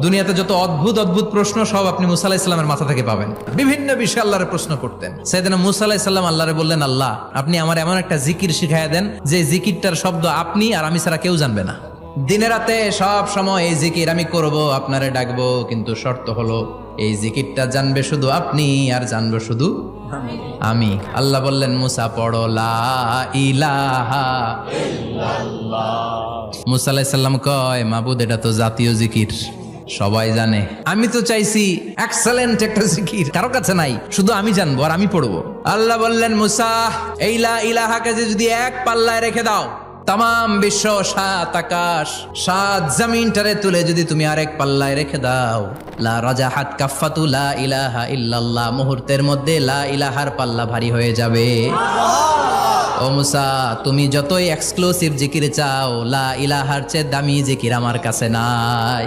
দুনিয়াতে যত অদ্ভুত অদ্ভুত প্রশ্ন সব আপনি মুসা আলাইহিস সালামের মাথা থেকে পাবেন। বিভিন্ন বিষয়ে আল্লাহরে প্রশ্ন করতেন। সাইয়েদনা মুসা আলাইহিস সালাম আল্লাহরে বললেন, আল্লাহ আপনি আমার এমন একটা জিকির শিখাইয়া দেন যে জিকিরটার শব্দ আপনি আর আমি ছাড়া কেউ জানবে না। দিনে রাতে সব সময় এই জিকির আমি করব, আপনারে ডাকবো, কিন্তু শর্ত হলো এই জিকিরটা জানবে শুধু আপনি আর জানবো শুধু আমি। আল্লাহ বললেন, মুসা পড়ো লা ইলাহা ইল্লাল্লাহ। মুসা আলাইহিস সালাম কয়, মাবুদ এটা তো জাতীয় জিকির, সবাই জানে। আমি তো চাইছি এক্সেলেন্ট একটা জিকির, কারো কাছে নাই, শুধু আমি জানবো আর আমি পড়বো। আল্লাহ বললেন, মুসা এই লা ইলাহাকে যদি এক পাল্লায় রেখে দাও, তাম বিশ্ব 7 আকাশ 7 জমিনটারে তুলে যদি তুমি আরেক পাল্লায় রেখে দাও, লা রাজাহাত কাফাতু লা ইলাহা ইল্লাল্লাহ, মুহূর্তের মধ্যে লা ইলাহার পাল্লা ভারী হয়ে যাবে। ও মুসা, তুমি যতই এক্সক্লুসিভ জিকির চাও, লা ইলাহার চেয়ে দামি জিকির আমার কাছে নাই।